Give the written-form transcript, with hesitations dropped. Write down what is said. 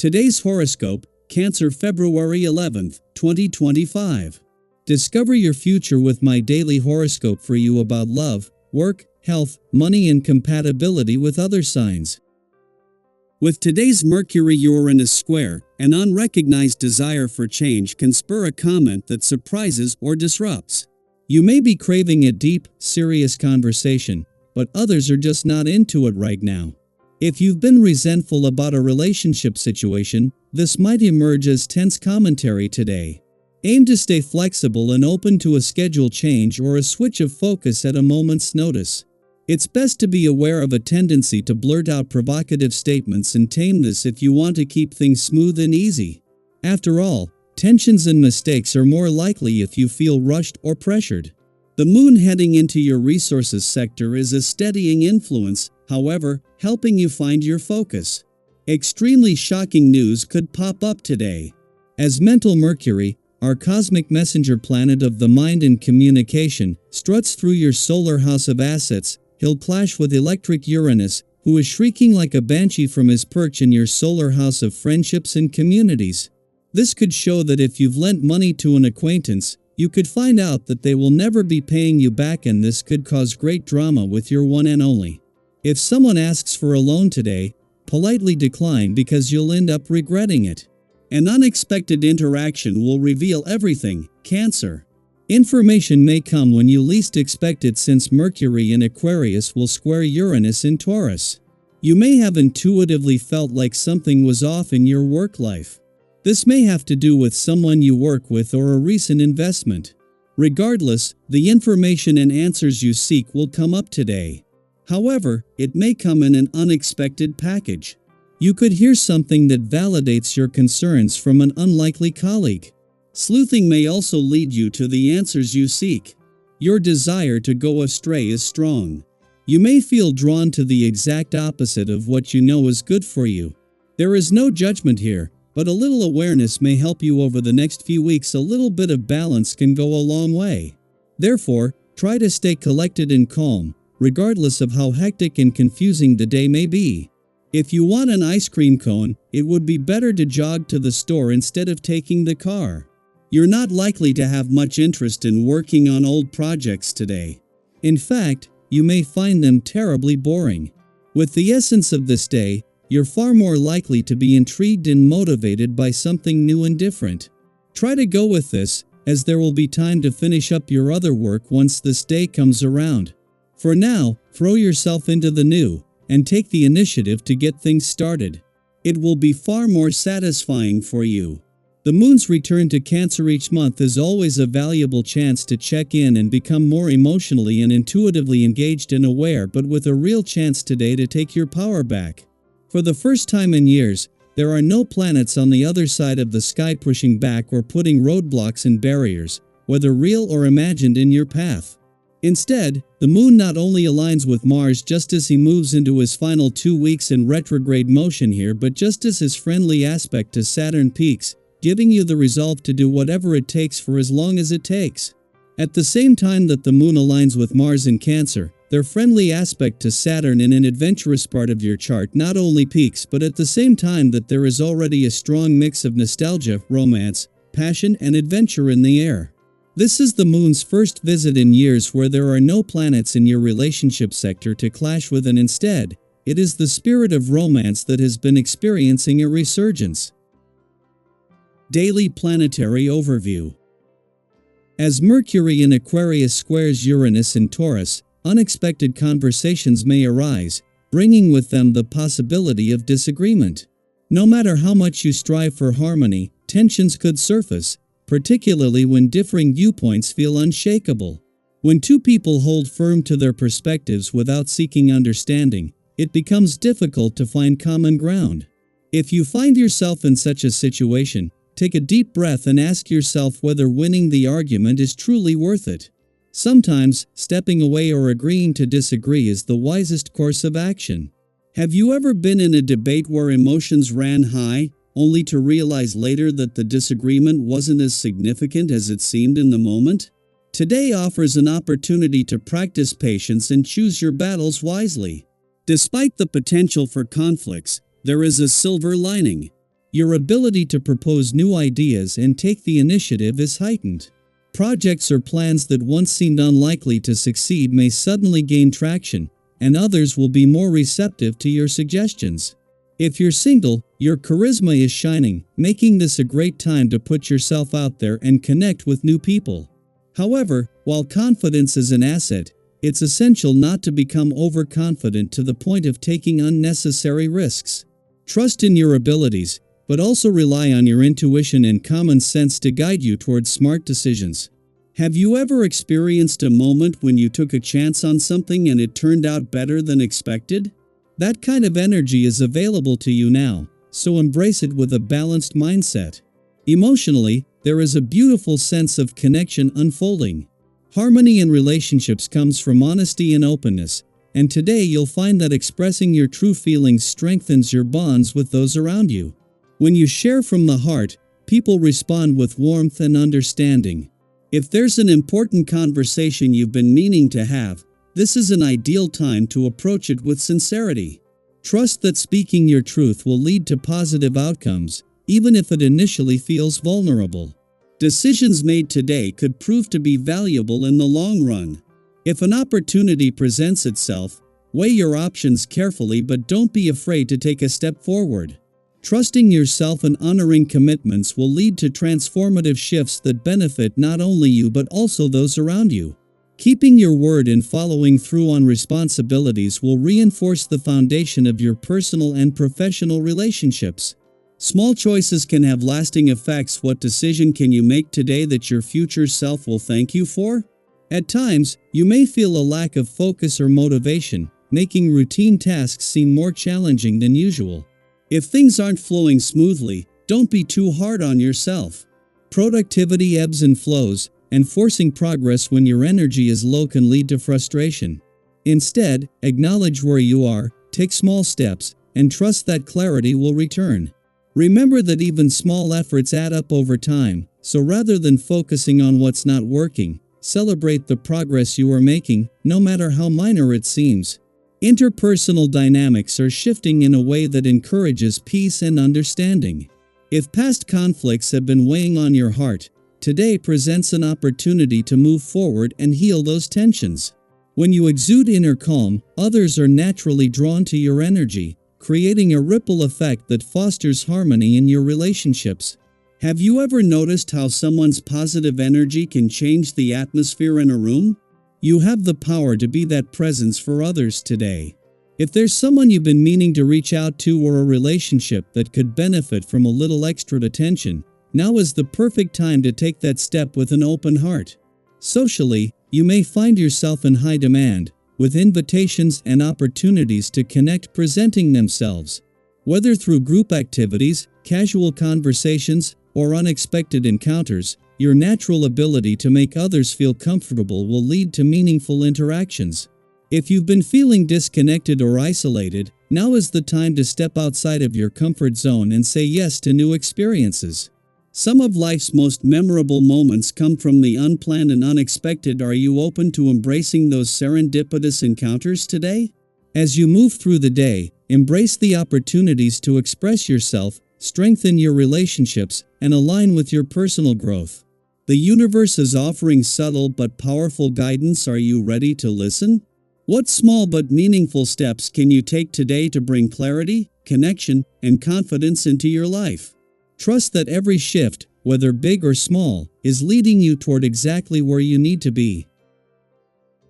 Today's horoscope, Cancer February 11th, 2025. Discover your future with my daily horoscope for you about love, work, health, money and compatibility with other signs. With today's Mercury-Uranus square, an unrecognized desire for change can spur a comment that surprises or disrupts. You may be craving a deep, serious conversation, but others are just not into it right now. If you've been resentful about a relationship situation, this might emerge as tense commentary today. Aim to stay flexible and open to a schedule change or a switch of focus at a moment's notice. It's best to be aware of a tendency to blurt out provocative statements and tame this if you want to keep things smooth and easy. After all, tensions and mistakes are more likely if you feel rushed or pressured. The moon heading into your resources sector is a steadying influence, however, helping you find your focus. Extremely shocking news could pop up today. As mental Mercury, our cosmic messenger planet of the mind and communication, struts through your solar house of assets, he'll clash with electric Uranus, who is shrieking like a banshee from his perch in your solar house of friendships and communities. This could show that if you've lent money to an acquaintance, you could find out that they will never be paying you back, and this could cause great drama with your one and only. If someone asks for a loan today, politely decline because you'll end up regretting it. An unexpected interaction will reveal everything, Cancer. Information may come when you least expect it, since Mercury in Aquarius will square Uranus in Taurus. You may have intuitively felt like something was off in your work life. This may have to do with someone you work with or a recent investment. Regardless, the information and answers you seek will come up today. However, it may come in an unexpected package. You could hear something that validates your concerns from an unlikely colleague. Sleuthing may also lead you to the answers you seek. Your desire to go astray is strong. You may feel drawn to the exact opposite of what you know is good for you. There is no judgment here, but a little awareness may help you over the next few weeks. A little bit of balance can go a long way. Therefore, try to stay collected and calm, regardless of how hectic and confusing the day may be. If you want an ice cream cone, it would be better to jog to the store instead of taking the car. You're not likely to have much interest in working on old projects today. In fact, you may find them terribly boring. With the essence of this day, you're far more likely to be intrigued and motivated by something new and different. Try to go with this, as there will be time to finish up your other work once this day comes around. For now, throw yourself into the new, and take the initiative to get things started. It will be far more satisfying for you. The moon's return to Cancer each month is always a valuable chance to check in and become more emotionally and intuitively engaged and aware, but with a real chance today to take your power back. For the first time in years, there are no planets on the other side of the sky pushing back or putting roadblocks and barriers, whether real or imagined, in your path. Instead, the moon not only aligns with Mars just as he moves into his final 2 weeks in retrograde motion here, but just as his friendly aspect to Saturn peaks, giving you the resolve to do whatever it takes for as long as it takes. At the same time that the moon aligns with Mars in Cancer, their friendly aspect to Saturn in an adventurous part of your chart not only peaks, but at the same time that there is already a strong mix of nostalgia, romance, passion, and adventure in the air. This is the moon's first visit in years where there are no planets in your relationship sector to clash with, and instead, it is the spirit of romance that has been experiencing a resurgence. Daily Planetary Overview. As Mercury in Aquarius squares Uranus in Taurus, unexpected conversations may arise, bringing with them the possibility of disagreement. No matter how much you strive for harmony, tensions could surface, particularly when differing viewpoints feel unshakable. When two people hold firm to their perspectives without seeking understanding, it becomes difficult to find common ground. If you find yourself in such a situation, take a deep breath and ask yourself whether winning the argument is truly worth it. Sometimes, stepping away or agreeing to disagree is the wisest course of action. Have you ever been in a debate where emotions ran high, only to realize later that the disagreement wasn't as significant as it seemed in the moment? Today offers an opportunity to practice patience and choose your battles wisely. Despite the potential for conflicts, there is a silver lining. Your ability to propose new ideas and take the initiative is heightened. Projects or plans that once seemed unlikely to succeed may suddenly gain traction, and others will be more receptive to your suggestions. If you're single, your charisma is shining, making this a great time to put yourself out there and connect with new people. However, while confidence is an asset, it's essential not to become overconfident to the point of taking unnecessary risks. Trust in your abilities, but also rely on your intuition and common sense to guide you towards smart decisions. Have you ever experienced a moment when you took a chance on something and it turned out better than expected? That kind of energy is available to you now, so embrace it with a balanced mindset. Emotionally, there is a beautiful sense of connection unfolding. Harmony in relationships comes from honesty and openness, and today you'll find that expressing your true feelings strengthens your bonds with those around you. When you share from the heart, people respond with warmth and understanding. If there's an important conversation you've been meaning to have, this is an ideal time to approach it with sincerity. Trust that speaking your truth will lead to positive outcomes, even if it initially feels vulnerable. Decisions made today could prove to be valuable in the long run. If an opportunity presents itself, weigh your options carefully but don't be afraid to take a step forward. Trusting yourself and honoring commitments will lead to transformative shifts that benefit not only you but also those around you. Keeping your word and following through on responsibilities will reinforce the foundation of your personal and professional relationships. Small choices can have lasting effects. What decision can you make today that your future self will thank you for? At times, you may feel a lack of focus or motivation, making routine tasks seem more challenging than usual. If things aren't flowing smoothly, don't be too hard on yourself. Productivity ebbs and flows, and forcing progress when your energy is low can lead to frustration. Instead, acknowledge where you are, take small steps, and trust that clarity will return. Remember that even small efforts add up over time, so rather than focusing on what's not working, celebrate the progress you are making, no matter how minor it seems. Interpersonal dynamics are shifting in a way that encourages peace and understanding. If past conflicts have been weighing on your heart, today presents an opportunity to move forward and heal those tensions. When you exude inner calm, others are naturally drawn to your energy, creating a ripple effect that fosters harmony in your relationships. Have you ever noticed how someone's positive energy can change the atmosphere in a room? You have the power to be that presence for others today. If there's someone you've been meaning to reach out to or a relationship that could benefit from a little extra attention, now is the perfect time to take that step with an open heart. Socially, you may find yourself in high demand, with invitations and opportunities to connect presenting themselves. Whether through group activities, casual conversations, or unexpected encounters, your natural ability to make others feel comfortable will lead to meaningful interactions. If you've been feeling disconnected or isolated, now is the time to step outside of your comfort zone and say yes to new experiences. Some of life's most memorable moments come from the unplanned and unexpected. Are you open to embracing those serendipitous encounters today? As you move through the day, embrace the opportunities to express yourself, strengthen your relationships, and align with your personal growth. The universe is offering subtle but powerful guidance. Are you ready to listen? What small but meaningful steps can you take today to bring clarity, connection, and confidence into your life? Trust that every shift, whether big or small, is leading you toward exactly where you need to be.